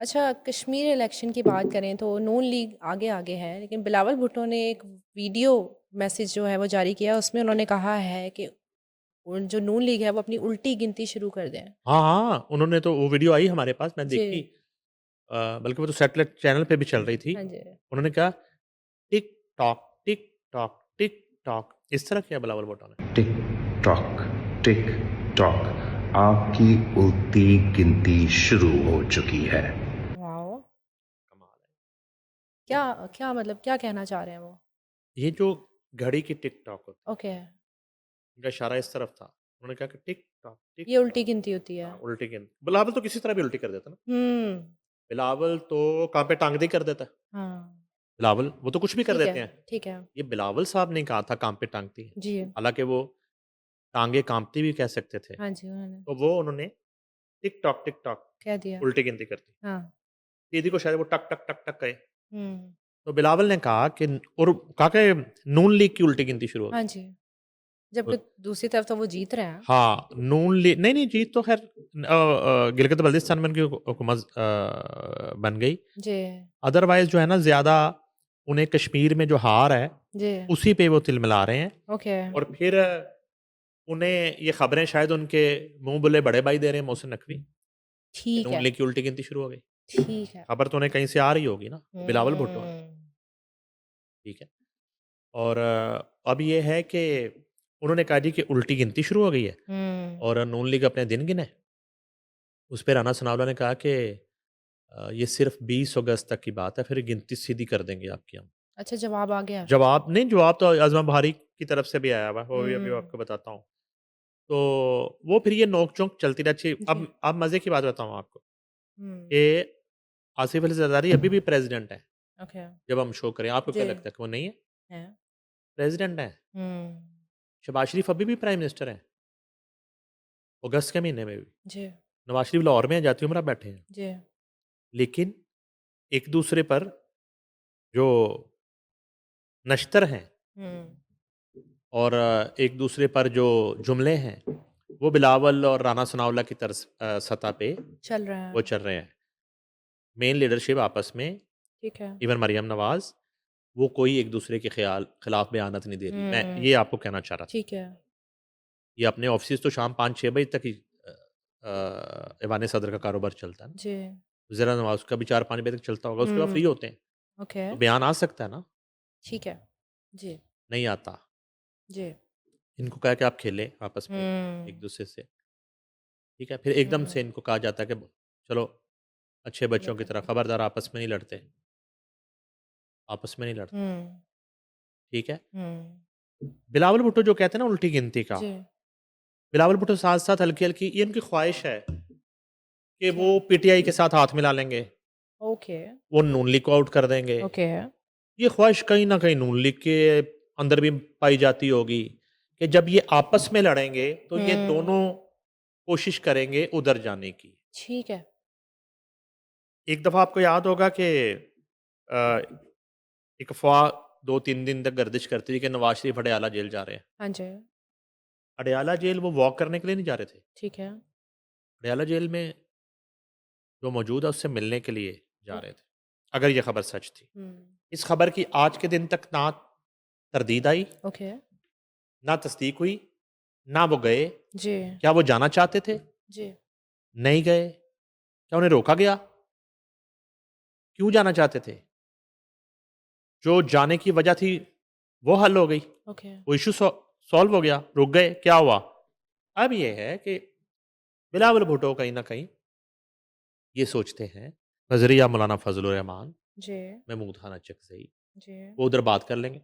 अच्छा, कश्मीर इलेक्शन की बात करें तो नून लीग आगे-आगे है, लेकिन बिलावल भुट्टो ने एक वीडियो मैसेज जो है वो जारी किया, उसमें उन्होंने कहा है कि उन जो नून लीग है वो अपनी उल्टी गिनती शुरू कर दें। हाँ, हाँ, उन्होंने तो वो वीडियो आई हमारे पास, मैंने देखी। जी, बल्कि वो तो सैटेलाइट चैनल पे भी चल रही थी। हाँ जी। उन्होंने कहा, टिक-टॉक, टिक-टॉक, टिक-टॉक, इस तरह किया बिलावल भुट्टो ने। टिक टॉक टिक टॉक आपकी उल्टी गिनती शुरू हो चुकी है। वाओ! कमाल है। क्या क्या मतलब क्या कहना चाह रहे हैं वो? ये जो घड़ी की टिक-टॉक होती है, ओके, उनका इशारा इस तरफ था। उन्होंने कहा कि टिक-टॉक, ये उल्टी टिक-टॉक। गिनती होती है। हाँ, उल्टी गिन बिलावल तो किसी तरह भी उल्टी कर देता ना। हुँ, बिलावल तो कान पे टाँग दे कर देता है। हाँ, बिलावल वो तो कुछ भी कर ठीक है, देते हैं। ठीक है। ये बिलावल साहब ने कहा था कान पे टाँगती है। जी, हालाँकि वो टाँगे काँपती भी कह सकते थे। हाँ जी, उन्होंने तो वो उन्होंने टिक टॉक कह दिया। उल्टी गिनती कर दी। हाँ, दीदी को शायद वो टक टक टक टक कहे। हुँ, तो बिलावल ने कहा कि और कहा कि नून लीग की उल्टी गिनती शुरू हो हाँ गई। जी, जबकि तो दूसरी तरफ तो वो जीत रहे हैं। हाँ, नून लीग नहीं, नहीं जीत तो ख़ैर गिलगित बल्तिस्तान में उनकी हुकूमत बन गई। जी, अदरवाइज़ जो है ना ज़्यादा उन्हें कश्मीर में जो हार है, जी, उसी पे वो तिलमिला रहे हैं। ओके, और फिर उन्हें ये खबरें शायद उनके मुँह बुले बड़े भाई दे रहे हैं, मोहसिन नकवी, कि ठीक नून है, लीग की उल्टी गिनती शुरू हो गई। ठीक है। खबर तो उन्हें कहीं से आ रही होगी ना, बिलावल भुट्टो हैं, हुँ, ठीक है। और अब ये है कि उन्होंने कहा जी कि उल्टी गिनती शुरू हो गई है हुँ, और नून लीग अपने दिन गिने। उस पे राना सनाउल्लाह ने कहा कि ये सिर्फ़ 20 अगस्त तक की बात है, फिर गिनती सीधी कर देंगे आपकी हम। अच्छा जवाब आ गया। जवाब नहीं, जवाब तो आज़मा बहारी की तरफ से भी आया हुआ है, वो भी अभी हुँ, आपको बताता हूँ। तो वो फिर ये नोक-झोंक चलती रहती। जी, अब मज़े की बात बताऊँ आपको हुँ, कि आसिफ़ अली ज़रदारी अभी भी प्रेज़िडेंट हैं, ओके, जब हम शो करें। आपको क्या जी, लगता है कि वो नहीं है? हैं, प्रेज़िडेंट हैं। हुँ, शहबाज़ शरीफ़ अभी भी प्राइम मिनिस्टर हैं, अगस्त के महीने में भी। जी, नवाज़ शरीफ़ लाहौर में हैं, जाती उमरा बैठे हैं। जी, लेकिन एक-दूसरे पर जो नश्तर हैं हुँ, और एक-दूसरे पर जो जुमले हैं, वो बिलावल और राना सनाउल्लाह की सतह पे चल रहा वो है, चल रहे हैं। मेन लीडरशिप आपस में, ठीक है। इवन मरियम नवाज़, वो कोई एक-दूसरे के खिलाफ बयानत नहीं दे रही। मैं ये हुँ, आपको कहना चाह रहा था। ठीक है, ये अपने ऑफ़िसेज़ तो शाम 5-6 बजे तक ही ऐवान सदर का कारोबार चलता है ना। जी, ज़रा नवाज़ का भी 4-5 बजे तक चलता होगा, उसके बाद फ्री हुँ, होते हैं। ओके, तो बयान आ सकता है ना, ठीक है, जी, नहीं आता। जी, इनको कहा कि आप खेलें आपस में हुँ, एक-दूसरे से, ठीक है? फिर एकदम से हुँ, इनको कहा जाता है कि चलो अच्छे बच्चों की देखो तरह तो खबरदार आपस में नहीं लड़ते, आपस में नहीं लड़ते, हुँ, ठीक है? हुँ, बिलावल भुट्टो जो कहते हैं ना उल्टी गिनती का, जी, बिलावल भुट्टो साथ-साथ हल्की-हल्की ये उनकी ख़्वाहिश है कि वो क्या? पीटीआई के साथ हाथ मिला लेंगे, ओके, वो नून लीग को आउट कर देंगे। ओके, ये ख़्वाहिश कहीं न कहीं नून लीग के अंदर भी पाई जाती होगी कि जब ये आपस में लड़ेंगे, तो ये हुँ, दोनों कोशिश करेंगे उधर जाने की। ठीक है, एक दफ़ा आपको याद होगा कि एक अफ़वाह 2-3 दिन तक गर्दिश करती थी कि नवाज़ शरीफ़ अडयाला जेल जा रहे हैं। हाँ जी, अडयाला जेल वो वॉक करने के लिए नहीं जा रहे थे। ठीक है, अडयाला जेल में जो मौजूद है उससे मिलने के लिए जा ओ रहे थे, अगर ये खबर सच थी। हुँ, इस खबर की आज के दिन तक ना तरदीद आई, ओके, ना तस्दीक हुई, ना वो गए। जी, क्या वो जाना चाहते थे? जी, नहीं गए। क्या उन्हें रोका गया? क्यों जाना चाहते थे? जो जाने की वजह थी, वो हल हो गई। ओके, वो इश्यू सॉल्व हो गया, रुक गए, क्या हुआ? अब ये है कि बिलावल भुट्टो कहीं न कहीं ये सोचते हैं, नज़रिया मौलाना फ़ज़लुर रहमान, जी, महमूद खान अचकज़ई, जी, वो उधर बात कर लेंगे।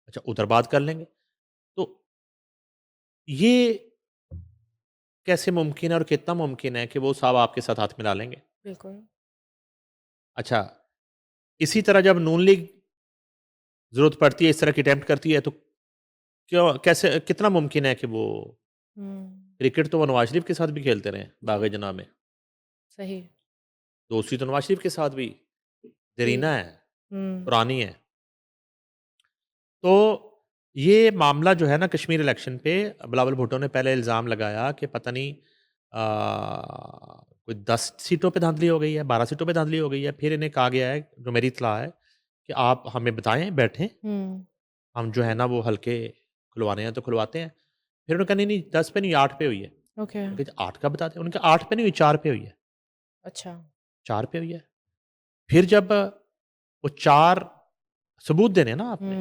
अच्छा, उधर बात कर लेंगे। तो ये कैसे मुमकिन है और कितना मुमकिन है कि वो साहब आपके साथ हाथ मिला लेंगे? बिल्कुल, अच्छा, इसी तरह जब नून लीग ज़रूरत पड़ती है, इस तरह की अटेम्प्ट करती है, तो क्यों कैसे कितना मुमकिन है कि वो हुँ, क्रिकेट तो वो नवाज़ शरीफ के साथ भी खेलते रहे, बाग़-ए-जनाह में। सही, दोस्ती तो नवाज़ शरीफ के साथ भी जी, देरीना है, हुँ, पुरानी है। तो ये मामला जो है ना कश्मीर इलेक्शन पे बिलावल भुट्टो ने पहले इल्ज़ाम लगाया कि पता नहीं कोई 10 सीटों पे धांधली हो गई है, 12 सीटों पे धांधली हो गई है। फिर इन्हें कहा गया है, जो मेरी इत्तला है, कि आप हमें बताएँ, बैठें, हम्म हम जो है ना वो हल्के खुलवाने हैं तो खुलवाते हैं। फिर उन्होंने कहा नहीं, नहीं 10 पे नहीं 8 पे हुई है। ओके मैंने कहा 8 का बता दें। उन्होंने कहा 8 पे नहीं हुई, 4 पे हुई है। अच्छा 4 पे हुई है। फिर जब वो 4 सबूत देने हैं ना आपने,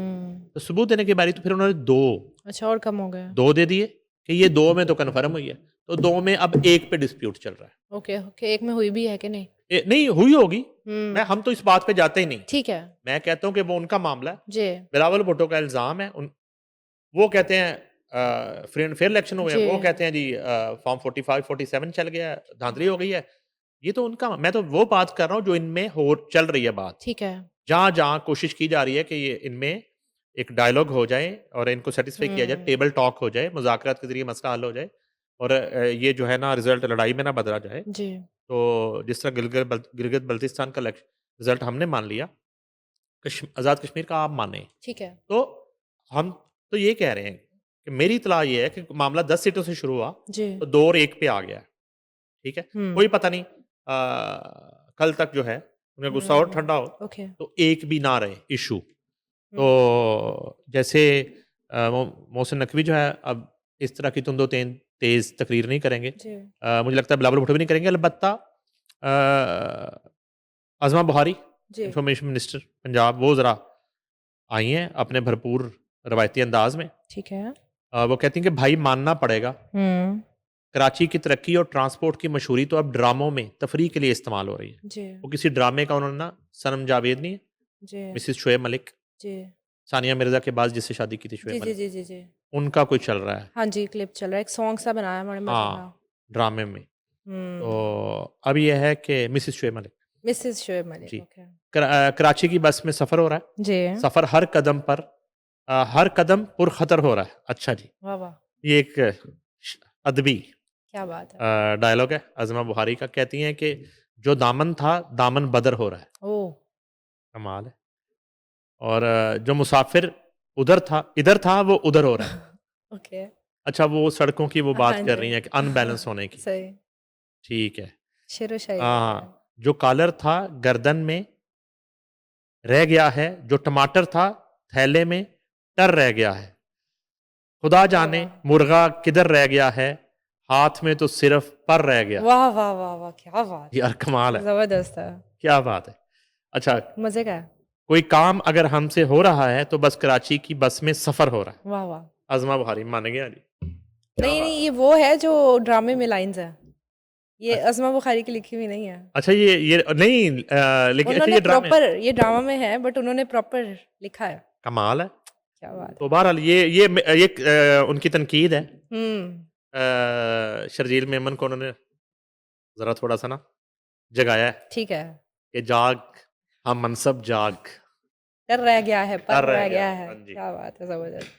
तो सबूत देने की बारी तो फिर उन्होंने 2 अच्छा और कम हो गया 2 दे दिए कि ये 2 में तो कन्फर्म हुई है। तो 2 में अब 1 पे डिस्प्यूट चल रहा है। ओके ओके एक में हुई भी है कि नहीं नहीं हुई होगी। हम्म हम तो इस बात पे जाते ही नहीं। ठीक है मैं कहता हूँ कि वो उनका मामला है। जी बिलावल भुट्टो का इल्ज़ाम है। वो कहते हैं फ्री एंड फेयर इलेक्शन हुए हैं। जी वो कहते हैं जी फॉर्म 45 47 चल गया है, धांधली हो गई है। ये तो उनका, मैं तो वो बात कर रहा हूँ जो इनमें हो चल रही है बात। ठीक है जहाँ जहाँ कोशिश की जा रही है कि ये इनमें एक डायलॉग हो जाए और इनको सेटिस्फाई किया जाए, टेबल टॉक हो जाए, मुज़ाकरात के ज़रिए मसला हल हो जाए और ये जो है ना रिज़ल्ट लड़ाई में ना बदला जाए। जी तो जिस तरह गिलगित बल्तिस्तान का रिज़ल्ट हमने मान लिया, आज़ाद कश्मीर का आप माने, ठीक है तो हम तो ये कह रहे हैं कि मेरी इत्तला ये है कि मामला 10 सीटों से शुरू हुआ, जी तो 2 और 1 पे आ गया है। ठीक है? कोई पता नहीं कल तक जो है उन्हें गुस्सा और ठंडा हो, ओके तो एक भी ना रहे इश्यू। तो जैसे मोहसिन नकवी जो है अब इस तरह की तुंदो तेज़ तकरीर नहीं करेंगे। जी मुझे लगता है बिलावल भुट्टो भी नहीं करेंगे। अलबत्ता आज़मा बुहारी, जी इंफॉर्मेशन मिनिस्टर पंजाब, वो ज़रा आई हैं अपने भरपूर रवायती अंदाज में। ठीक है वो कहती हैं कि भाई मानना पड़ेगा, कराची की तरक्की और ट्रांसपोर्ट की मशहूरी तो अब ड्रामों में तफरीह के लिए इस्तेमाल हो रही है। जी वो किसी ड्रामे का उन्होंने ना, सनम जावेद नहीं है, जी मिसिस शोएब मलिक, जी सानिया मिर्ज़ा के बाद जिससे शादी की थी जी शोएब जी मलिक, जी जी जी उनका कोई चल रहा है। हाँ जी क्लिप चल रहा है एक सॉन्ग सा बनाया है बड़े मजे का हाँ, ड्रामे में। तो हम्म अब ये है कि Mrs Shoaib Malik Mrs Shoaib Malik ji, okay Karachi की बस में सफ़र हो रहा है। जी सफ़र हर कदम पुरखतर हो रहा है। अच्छा जी, वाह वाह ये एक अदबी क्या बात है डायलॉग है आज़मा बुहारी का। कहती हैं कि जो दामन था, दामन बदर हो रहा है। ओ कमाल है। और जो मुसाफिर इधर था वो उधर हो रहा है। ओके अच्छा, वो सड़कों की वो बात हाँ कर जी रही हैं कि अनबैलेंस होने की। सही ठीक है। शेरो शायरी है हाँ, जो कॉलर था गर्दन में रह गया है, जो टमाटर था थैले में टर रह गया है। खुदा वाह जाने मुर्गा किधर रह गया है, हाथ में तो सिर्फ पर रह गया। वाह वाह वाह वाह क्या बात यार कमाल है, जबरदस्त है क्या बात है। अच्छा, मजे का है कोई काम अगर हमसे हो रहा है तो बस कराची की बस में सफर हो रहा है। वाह वाह आज़मा बुहारी मान गया जी। क्या नहीं बात नहीं है। ये वो है जो ड्रामे में लाइंस है ये अच्छा, अज़मा बुखारी की लिखी हुई नहीं है अच्छा ये नहीं लेकिन अच्छा उन्होंने ये ड्रामे प्रॉपर ये ड्रामा में है बट उन्होंने प्रॉपर लिखा है कमाल है। क्या बात तो है बहरहाल ये उनकी तनकीद है। हम्म शर्जील मेमन को उन्होंने ज़रा थोड़ा सा ना जगाया है ठीक है कि जाग, हम मनसब जाग, डर रह गया है पर डर रह रह गया गया है। है हाँ जी। क्या बात है जबरदस्त